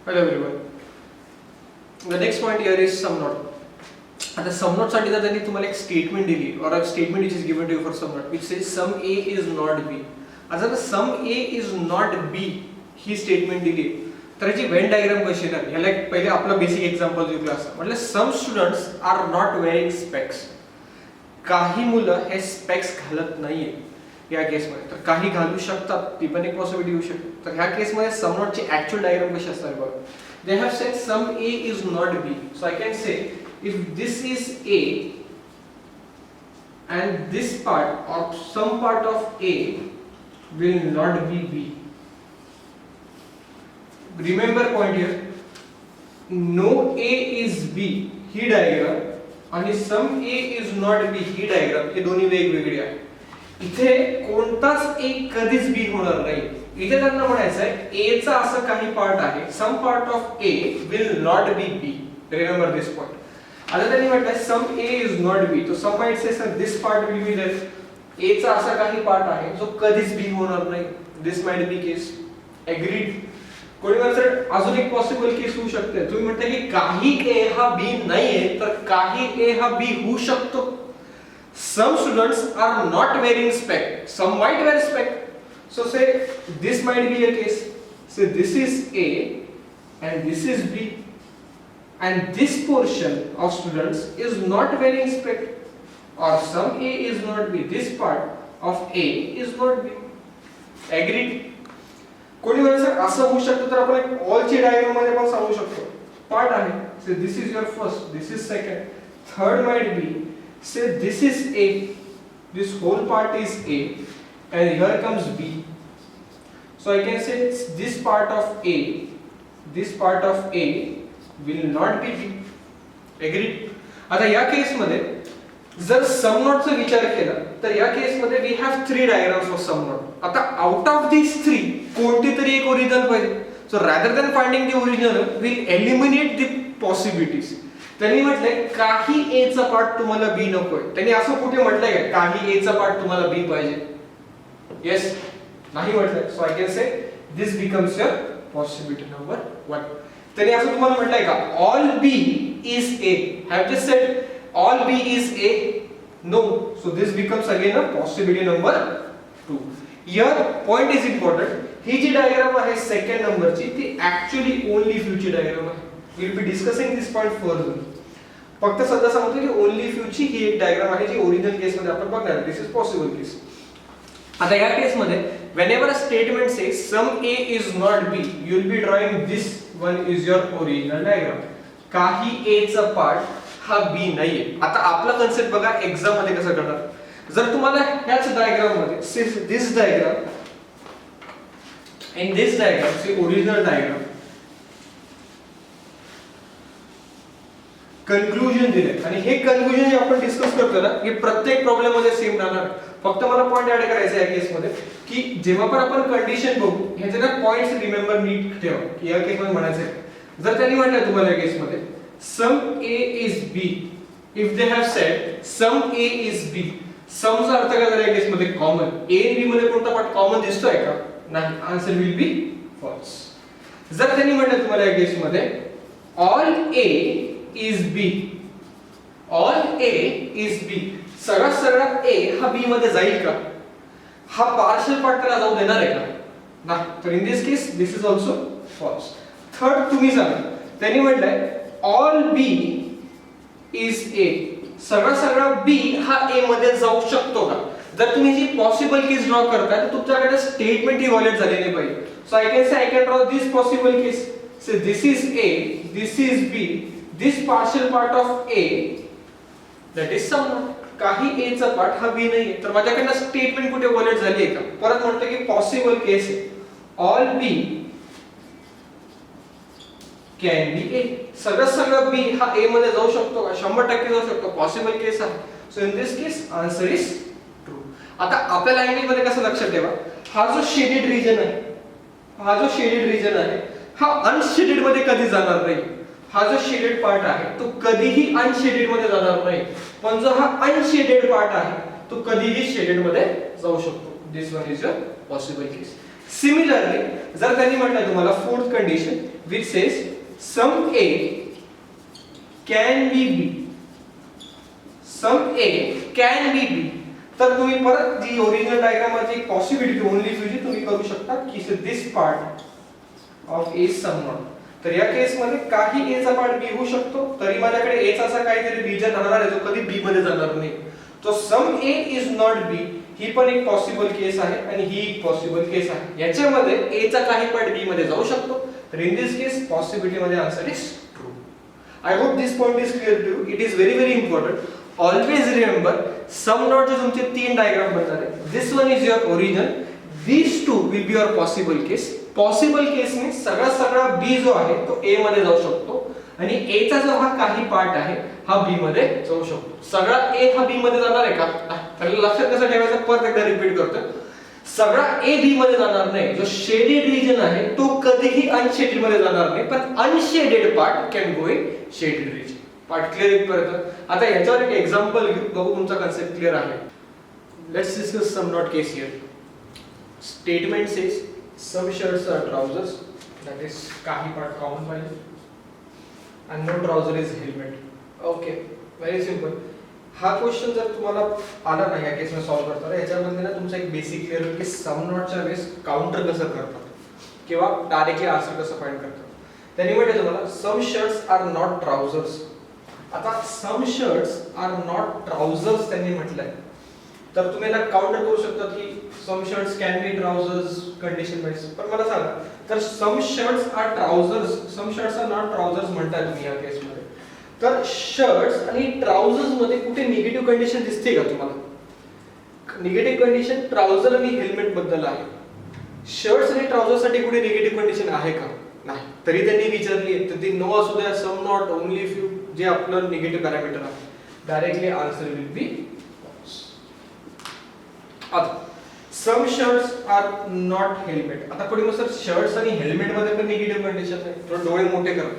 Hello everyone. The next point here is sum not. आता sum not साठी जर त्यांनी तुम्हाला एक स्टेटमेंट दिली or a statement which is given to you for sum not which says sum A is not B. आता जर sum A is not B he statement दिली तर याची व्हेन डायग्राम कशी येणार याला एक पहिले आपला बेसिक एक्झाम्पल देऊ क्लास म्हटलं some students are not wearing specs. काही मुलं हे स्पेक्स घालत नाहीये या केसमध्ये, तर काही घालू शकतात, ती पण एक पॉसिबिलिटी होऊ शकते. तर ह्या केसमध्ये सम नॉटची ऍक्च्युअल डायग्राम कशी असणार बघा. They have said some A is not B, so I can say if this is A and this part or some part of A will not be B. Remember point here, no A is B he diagram आणि सम A is not B he diagram हे दोन्ही वेगवेगळे आहेत. इथे कोणताच एक कधीच बी होणार नाही. इथे त्यांना म्हणायचं आहे A चा असं काही पार्ट आहे, some part of A will not be B. Remember this point. आता त्यांनी म्हटलंय सम A is not B, तो some might say sir this part will be there. A चा असा काही पार्ट आहे जो कधीच बी होणार नाही. This might be case. Agreed. कोणी म्हणतं अजून एक पॉसिबल केस होऊ शकते. तुम्ही म्हणता की काही A हा B नाहीये तर काही A हा B होऊ शकतो. Some students are not wearing spec, some might wear spec. So say this might be a case. Say this is A and this is B, and this portion of students is not wearing spec, or some A is not B. This part of A is not B. Agreed? कोणी म्हणतं असं होऊ शकतं तर आपण एक all ची diagram मध्ये पण सांगू शकतो. पार्ट आहे. Say this is your first, this is second, third might be. Say this is A, this whole part is A, and here comes B. So I can say this part of A, this part of A will not be B. Agreed? आता या case मध्ये जर some not चा विचार केला तर या case मध्ये we have three diagrams of sum not. आता out of these three कोणती तरी एक ओरिजिनल पाहिजे. So rather than finding the original, we'll eliminate the possibilities. त्यांनी म्हटलंय काही A चा पार्ट तुम्हाला B नकोय. त्यांनी असं कुठे म्हटलंय का काही A चा पार्ट तुम्हाला B पाहिजे? येस, नाही म्हटलंय. So I can say this becomes your possibility number 1. त्यांनी असं तुम्हाला म्हटलंय का all B is A? Have just said all B is A? No. So this becomes again a possibility number 2. Here point is important. ही जी diagram आहे second नंबरची ती ऍक्च्युअली ओनली फ्यू ची डायग्राम आहे. we'll be discussing this point further. फक्त सध्या सांगतो की ओनली फ्यू ची ही एक डायग्राम आहे जी ओरिजिनल केस मध्ये आपण बघणार. दिस इज पॉसिबल केस. आता या केस मध्ये whenever a statement says sum A is not B, you will be drawing this one is your original diagram. काही A चा पार्ट हा B नाहीये. आता आपला कन्सेप्ट बघा एक्झाम मध्ये कसं करणार. जर तुम्हाला ह्याच डायग्राम मध्ये this diagram and this diagram ची ओरिजिनल डायग्राम कन्क्लूजन दिले आणि हे कन्क्लूजन जे आपण डिस्कस करतो ना हे प्रत्येक प्रॉब्लेम मध्ये सेम राहणार. फक्त मला पॉइंट ऍड करायचा आहे या केस मध्ये की जेव्हा पण आपण कंडिशन बघू ह्याचे ना पॉइंट्स रिमेंबर नीट ठेवा की या केस मध्ये म्हणायचं आहे जर त्यांनी म्हटलं तुम्हाला या केस मध्ये some A is B, if they have said some A is B, some चा अर्थ काय झाला या केस मध्ये कॉमन. A आणि B मध्ये कोणता पार्ट कॉमन दिसतोय का? नाही. Answer will be false. जर त्यांनी म्हटलं तुम्हाला या केस मध्ये all A is B, all A is B, सगळा A हा B मध्ये जाईल का? हा पार्शियल पार्ट त्याला जाऊ देणार आहे का? नाही. तर in this case this is also false. Third तुम्ही सांगा. त्यांनी म्हटलंय ऑल B is A, सगळा B हा A मध्ये जाऊ शकतो का? जर तुम्ही जी पॉसिबल केस ड्रॉ करताय तर तुमच्याकडे स्टेटमेंट इव्हॅल्युएट झालेली पाहिजे. So I can say I can draw this possible case. So this is A, this is B, this partial part of A that is sum not. काही A चा part हा B नाहीये तर माझ्याकडे statement कुठे valid झाली आहे का? परत म्हणतो की पॉसिबल केस आहे all B can be A. सगळं B हा A मध्ये जाऊ शकतो का? 100% जाऊ शकतो. पॉसिबल केस आहे. So in this case answer is true. आता आपल्या लँग्वेज मध्ये कसं लक्षात ठेवा हा जो शेडेड रीजन आहे हा अनशेडेड मध्ये कधी जाणार नाही. हा जो शेडेड पार्ट आहे तो कधीही अनशेडेड मध्ये जाणार नाही. पण जो हा अनशेडेड पार्ट आहे तो कधीही शेडेड मध्ये जाऊ शकतो. This one is a possible case. Similarly जर त्यांनी म्हटलं तुम्हाला fourth condition which says sum A can be B. Sum A can be B. तर तुम्ही परत जी ओरिजिनल डायग्राम मध्ये पॉसिबिलिटी ओनली फ्यूजी तुम्ही करू शकता की this part of A some not. तर या केस मध्ये काही A चा पार्ट B होऊ शकतो, तरी माझ्याकडे A चा असा काहीतरी रिजन राहणार आहे जो कधी B मध्ये जाणार नाही. तो सम A इज नॉट B ही पण एक पॉसिबल केस आहे आणि ही एक पॉसिबल केस आहे. याच्यामध्ये A चा काही पार्ट B मध्ये जाऊ शकतो. तर इन दिस केस पॉसिबिलिटी मध्ये answer is true. I hope this point is clear to you. It is very very important. Always remember sum not चे तुमचे तीन डायग्राम बनणार आहे. This one is your original. These two will be your possible case. Possible case में सगळा B जो आहे तो A मध्ये जाऊ शकतो आणि A चा जो हा काही पार्ट आहे हा B मध्ये जाऊ शकतो. सगळा A हा B मध्ये जाणार आहे का? तर लक्षात कसं ठेवायचं परत एकदा रिपीट करतो. सगळा A B मध्ये जाणार नाही. जो शेडेड रीजन आहे तो कधीही अनशेडेड मध्ये जाणार नाही, पण unshaded part can go in shaded region. Part clear इथपर्यंत. आता याच्यावर एक एक्झाम्पल घेऊ, बघू तुमचा कन्सेप्ट क्लियर आहे. Let's discuss some not case here. Statement says some shirts are trousers, that is काही part common पाहिजे, and no trouser is helmet. Okay, very simple. हा क्वेश्चन जर तुम्हाला आला नाही या केस मध्ये सॉल्व्ह करताना, याच्यामध्ये ना तुमचा एक बेसिक क्लियर होईल की सम नॉटच्या वेळेस काउंटर कसं करतात किंवा डायरेक्टली आन्सर कसं फाइंड करतात. त्यांनी म्हटलं तुम्हाला some shirts are not trousers. आता some shirts are not trousers त्यांनी म्हटलंय, तर तुम्ही याला काउंटर करू शकता की some shirts can be trousers condition wise. पण मला सांगा, तर some shirts are trousers, some shirts are not trousers म्हणताय तुम्ही या केस मध्ये, तर शर्ट्स आणि ट्राउझर्स मध्ये कुठे निगेटिव्ह कंडिशन दिसते का तुम्हाला? निगेटिव्ह कंडिशन ट्राउझर आणि हेल्मेट बद्दल आहे. शर्ट्स आणि ट्राउझर्स साठी कुठे निगेटिव्ह कंडिशन आहे का? नाही. तरी त्यांनी विचारली आहे, तर ती नो असू द्या, सम नॉट, ओनली फ्यू, जे आपलं निगेटिव्ह पॅरामीटर आहे, डायरेक्टली आन्सर विल बी आता some shirts are not helmet. आता पुढे मग सर शर्ट्स आणि हेल्मेट मध्ये पण निगेटिव्ह कंडिशन आहे. थोडे डोळे मोठे करा.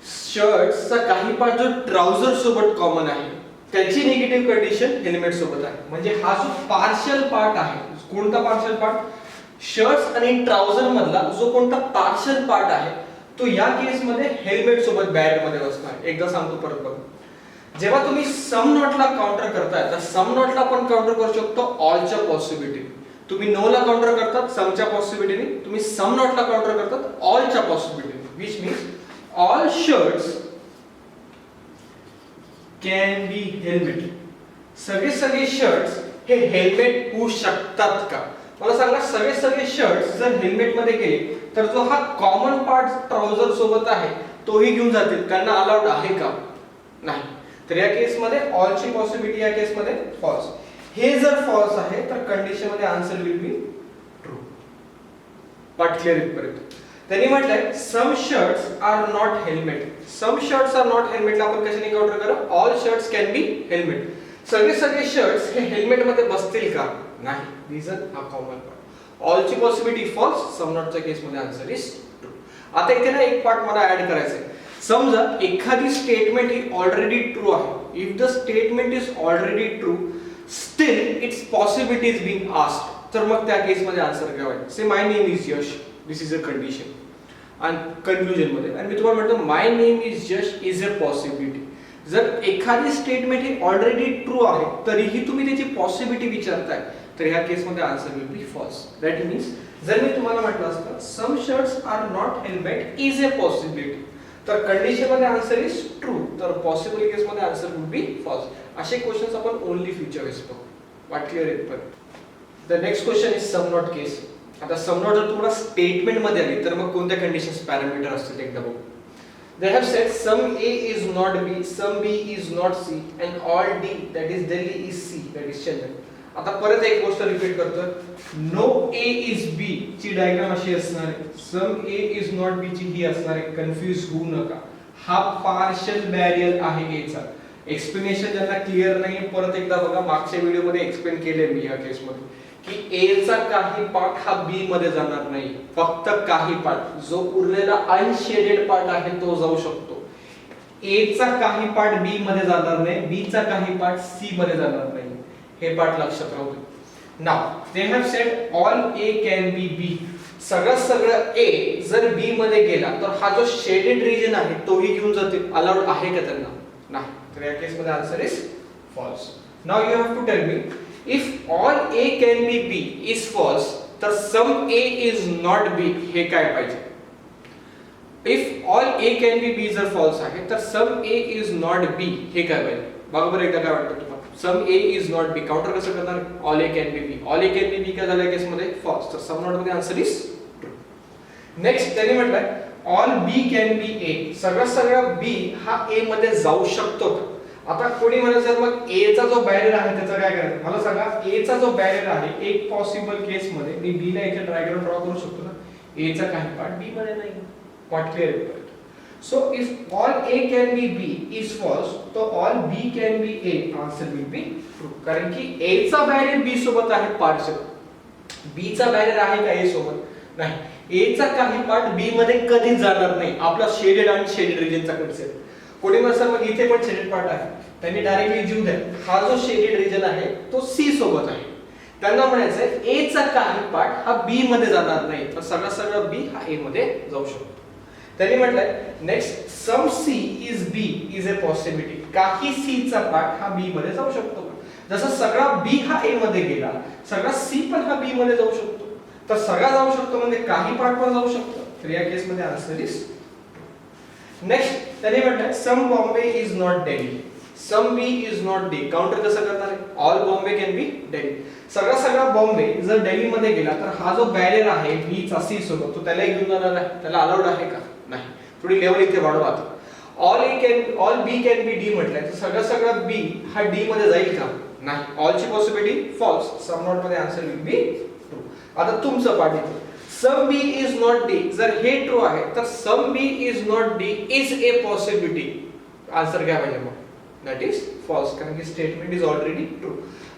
शर्ट्सचा काही पार्ट जो ट्राउझर सोबत कॉमन आहे त्याची निगेटिव्ह कंडिशन हेल्मेट सोबत आहे. म्हणजे हा जो पार्शियल पार्ट आहे, कोणता पार्शियल पार्ट? शर्ट्स आणि ट्राउझर मधला जो कोणता पार्शियल पार्ट आहे तो या केस मध्ये हेल्मेट सोबत बॅरियर मध्ये बसणार. एकदा सांगतो परत बघा. जेव्हा तुम्ही सम नॉटला काउंटर करताय तर सम नॉटला आपण काउंटर करू शकतो ऑलच्या पॉसिबिलिटी. तुम्ही नो ला काउंटर करतात समच्या पॉसिबिलिटीने, तुम्ही सम नॉटला काउंटर करतात ऑलच्या पॉसिबिलिटीने, which means all shirts can be helmet. सगळे शर्ट्स हे हेल्मेट होऊ शकतात का? मला सांगा, सगळे शर्ट्स जर हेल्मेट मध्ये गेले तर जो हा कॉमन पार्ट ट्राउझर सोबत आहे तोही घेऊन जातील, त्यांना अलाउड आहे का? नाही. तर या केस मध्ये ऑलची पॉसिबिलिटी या केस मध्ये फॉल्स. हे जर फॉल्स आहे तर कंडिशन मध्ये answer will be true. Part clear इथपर्यंत. त्यांनी म्हटलंय some shirts are not helmet. Some shirts are not हेल्मेटला आपण कशाने काउंटर करू? All shirts can be helmet. सगळे शर्ट्स हे हेल्मेट मध्ये बसतील का? नाही. रिझन हा कॉमन पार्ट. ऑलची पॉसिबिलिटी फॉल्स, सम नॉटच्या केस मध्ये आन्सर इज ट्रू. आता इथे ना एक पार्ट मला ऍड करायचा आहे. समजा एखादी स्टेटमेंट ही ऑलरेडी ट्रू आहे. If the statement is already true still its possibility is being asked, तर मग त्या केस मध्ये आन्सर काय होईल? Say my name is Yash, this is a condition. आणि कन्क्लुजन मध्ये आणि मी तुम्हाला म्हणतो my name is Yash is a possibility. जर एखादी स्टेटमेंट ही ऑलरेडी ट्रू आहे तरीही तुम्ही त्याची पॉसिबिलिटी विचारताय तर ह्या केस मध्ये answer will be false. That means जर मी तुम्हाला म्हटलं असतं some shirts are not helmet is a possibility, तर कंडिशन मध्ये आन्सर इज ट्रू, तर पॉसिबल केस मध्ये आन्सर विल बी फॉल्स. असे क्वेश्चन्स आपण ओनली फ्युचर वेस बघू. वाट क्लियर आहे पण. The next question is some not case. आता सम नॉट जर तुम्हाला स्टेटमेंट मध्ये आली तर मग कोणत्या कंडिशन्स पॅरामीटर असतील एकदा बघू. They have said sum A is not B, sum B is not C, and all D, that is Delhi, is C, that is Chennai. आता परत एक गोष्ट रिपीट करतो. नो A is B ची diagram अशी असणार आहे. सम A is not B ची ही असणार आहे. कन्फ्यूज होऊ नका. हा पार्शियल बॅरियर आहे A चा. एक्सप्लेनेशन ज्यांना क्लिअर नाही परत एकदा बघा. मागच्या व्हिडिओ मध्ये एक्सप्लेन केले मी या केस मध्ये की A चा काही पार्ट हा B मध्ये जाणार नाही. फक्त काही पार्ट, जो उरलेला अनशेडेड पार्ट आहे तो जाऊ शकतो. A चा काही पार्ट B मध्ये जाणार नाही, B चा काही पार्ट C मध्ये जाणार नाही. हे पार्ट लक्षात राहू दे. Now they have said all A can be B. सगळं ए जर बी मध्ये गेला तर हा जो शेडेड रिजन आहे तोही घेऊन जातील. अलाउड आहे का त्यांना? नाही. तर या केस मध्ये answer is false. Now you have to tell me if all A can be B is false तर some A is not B हे काय पाहिजे? If all A can be B जर फॉल्स आहे तर some A is not B हे काय पाहिजे? बरोबर एकदा काय वाटतं तुम्हाला? Some A is not B counter कसं करणार? All A can be B. All A can be B काय झालं केस मध्ये? फॉल्स. तर सम नॉट मध्ये आन्सर इज ट्रू. नेक्स्ट त्यांनी म्हटलंय ऑल बी कॅन बी ए. सगळं बी हा ए मध्ये जाऊ शकतो का? आता कोणी म्हणेल सर मग ए चा जो बॅरियर आहे त्याचं काय करायचं? मला सांगा ए चा जो बॅरियर आहे एक पॉसिबल केस मध्ये मी बी ला एक डायग्राम ड्रॉ करू शकतो ना. ए चा काही पार्ट बी मध्ये नाही. What clear? So if all A can be B is false, तो all B can be A answer will be true. कारण की A चा बॅरियर B सोबत आहे पार्शियल. B चा बॅरियर आहे का A सोबत? नाही. A चा काही पार्ट B मध्ये कधीच जाणार नाही. आपला शेडेड आणि शेडेड रिजनचा कन्सेप्ट. कोणी म्हणतात मग इथे पण शेडेड पार्ट आहे. त्यांनी डायरेक्टली जीव द्या. हा जो शेडेड रिजन आहे तो C सोबत आहे. त्यांना म्हणायचं आहे A चा काही पार्ट हा B मध्ये जाणार नाही. तर सगळं B हा A मध्ये जाऊ शकतो. त्यांनी म्हटलंय next some C is B is a possibility. काही सी चा पार्ट हा बी मध्ये जाऊ शकतो. जसं सगळा बी हा ए मध्ये गेला सगळा सी पण हा बी मध्ये जाऊ शकतो. तर सगळा जाऊ शकतो म्हणजे काही पार्ट पण जाऊ शकतो. तर या केस मध्ये आन्सर इज. नेक्स्ट त्यांनी म्हटलंय some Bombay is not Delhi. Some B is not D. Counter कसं करणार आहे? All Bombay can be Delhi. सगळा बॉम्बे जर दिल्ली मध्ये गेला तर हा जो बॅरियर आहे बी चा सी सोबत तो त्याला घेऊन जाणार आहे. त्याला अलाउड आहे का? नाही. थोडी लेवल इथे वाढवा. All B can be D म्हटलंय तर सगळं बी हा डी मध्ये जाईल का? नाही. ऑल ची पॉसिबिलिटी फॉल्स. सम नॉट मध्ये आन्सर विल बी ट्रू. आता तुमचं पार्ट इथे some B is not D. जर हे ट्रू आहे तर some B is not D is a possibility. Answer काय पाहिजे मग? That is false. कारण की स्टेटमेंट इज ऑलरेडी ट्रू.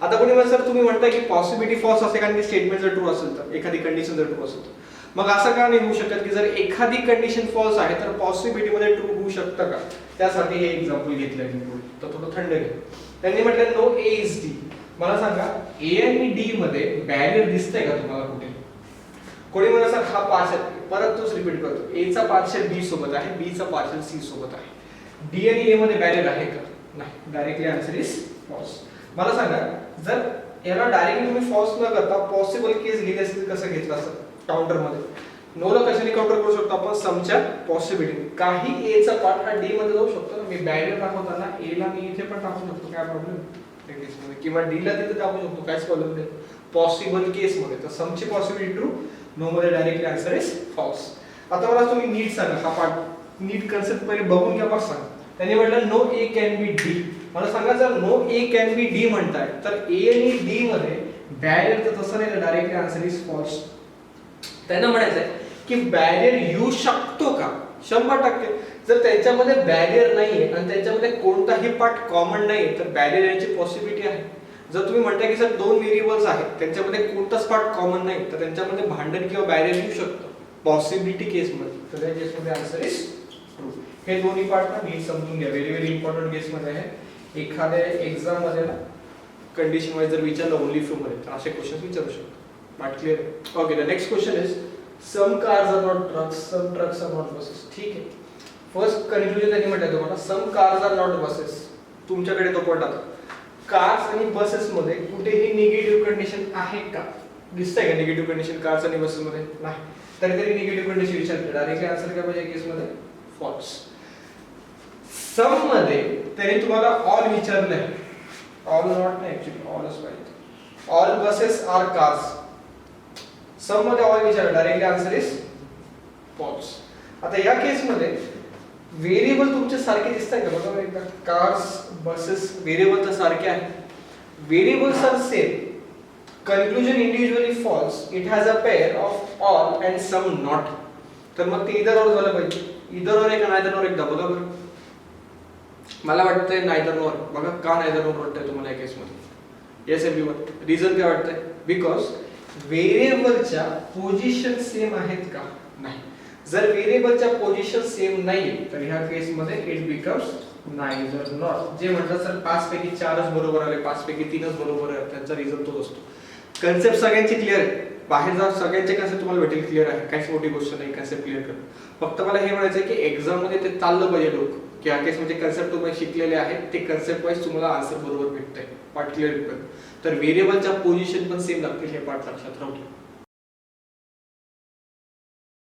आता कोणी म्हणत सर तुम्ही म्हणताय की पॉसिबिलिटी फॉल्स असेल कारण की स्टेटमेंट जर ट्रू असेल तर एखादी कंडिशन जर ट्रू असेल तर मग असं का नाही होऊ शकत की जर एखादी कंडिशन फॉल्स आहे तर पॉसिबिलिटी मध्ये ट्रू होऊ शकतं का? त्यासाठी हे एक्झाम्पल घेतलंय मी. तर थोडं थंड घ्या. त्यांनी म्हटलं नो ए इज डी. मला सांगा ए आणि डी मध्ये बॅरियर दिसतंय का तुम्हाला कुठे? कोणी म्हणा सर हा पार्शियल परत तोच रिपीट करतो. ए चा पार्शियल बी सोबत आहे बी चा पार्शियल सी सोबत आहे. डी आणि ए मध्ये बॅरियर आहे का? नाही. Directly answer is false. मला सांगा जर याला डायरेक्टली तुम्ही फॉल्स न करता पॉसिबल केस घेतली असेल कसं घेतलं असतं? काउंटर मध्ये नो ला कशाने काउंटर करू शकतो आपण? समच्या पॉसिबिलिटी. काही ए चा पार्ट हा डी मध्ये जाऊ शकतो ना. मी बॅरियर दाखवताना ए ला मी इथे पण टाकू शकतो. काय प्रॉब्लेम त्या केस मध्ये? किंवा डी ला तिथे टाकू शकतो. काहीच प्रॉब्लेम नाही पॉसिबल केस मध्ये. तर समची पॉसिबिलिटी ट्रू नो मध्ये डायरेक्टली आन्सर इज फॉल्स. आता मला तुम्ही नीट सांगा हा पार्ट नीट कन्सेप्ट पहिले बघून घ्या मग सांगा. त्यांनी म्हटलं no A can be D. मला सांगा जर no A can be D म्हणताय तर ए आणि डी मध्ये बॅरियर तर तसं नाही. Directly answer is false. त्यांना म्हणायचंय की बॅरियर येऊ शकतो का? 100%. जर त्यांच्यामध्ये बॅरियर नाहीये आणि त्यांच्यामध्ये कोणताही पार्ट कॉमन नाहीये तर बॅरियर याची पॉसिबिलिटी आहे. जर तुम्ही म्हणताय की सर दोन व्हेरिएबल्स आहेत त्यांच्यामध्ये कोणताच पार्ट कॉमन नाही तर त्यांच्यामध्ये भांडण किंवा बॅरियर येऊ शकतं पॉसिबिलिटी केस मध्ये. तर त्या केस मध्ये आन्सर इज ट्रू. हे दोन्ही पार्ट ना नीट समजून घ्या. व्हेरी व्हेरी इम्पॉर्टंट केस मध्ये आहे. एखाद्या एक्झाम मध्ये ना कंडिशन वाईज जर विचारलं ओनली फ्यू मध्ये तर असे क्वेश्चन विचारू शकतो. Not clear? Okay, the next question is some cars are not trucks, some trucks are not buses. ठीक आहे. फर्स्ट कन्क्लुजन त्यांनी म्हटलं तुम्हाला some cars are not buses. तुमच्याकडे तो पॉइंट आता कार्स आणि बसेस मध्ये कुठेही निगेटिव्ह कंडिशन आहे का? दिसतंय का निगेटिव्ह कंडिशन कार्स आणि बसेस मध्ये? नाही. तरी निगेटिव्ह कंडिशन विचारते. डायरेक्टली आन्सर काय पाहिजे केस मध्ये? फॉल्स. सम मध्ये त्यांनी तुम्हाला ऑल विचारलंय. ऑल नॉट नाही ऍक्च्युअली ऑलच पाहिजे. All buses are cars. Some मध्ये ऑल विचारलं डायरेक्टली आन्सर इज फॉल्स. आता या केस मध्ये व्हेरिएबल तुमचे सारखे दिसतात का? बघा एकदा कार्स बसेस व्हेरिएबल तर सारखे आहेत. Variables are same. Conclusion individually false. It has a pair of all and some not. तर मग ते इधर और झालं पाहिजे. इधर और एक नायदर और एकदा बघा बरं. मला वाटतंय नायदर और. बघा का नायदर और वाटतंय तुम्हाला या केस मध्ये? Yes everyone. रिझन काय वाटतंय? बिकॉज व्हेरिएबलच्या पोझिशन सेम आहेत का? नाही. जर व्हेरिएबलच्या पोझिशन सेम नाही तर ह्या केस मध्ये इट बिकम्स नायदर नॉर. जे म्हणतात सर 5 पैकी 4च बरोबर आले 5 पैकी 3च बरोबर आहे त्यांचा रिझन तोच असतो. कन्सेप्ट सगळ्यांची क्लिअर आहे. बाहेर जा सगळ्यांचे कन्सेप्ट तुम्हाला भेटेल, क्लिअर आहे, काहीच मोठी गोष्ट नाही कन्सेप्ट क्लिअर करणं. फक्त मला हे म्हणायचं आहे की एक्झाम मध्ये ते चाललं पाहिजे डोकं, की ह्या केस मध्ये कन्सेप्ट तुम्ही शिकलेले आहेत ते कन्सेप्ट वाईज तुम्हाला आन्सर बरोबर भेटतंय पार्ट क्लिअर करून. तर व्हेरिएबलच्या पोझिशन पण सेम लागतील हे पार्ट लक्षात राहू द्या.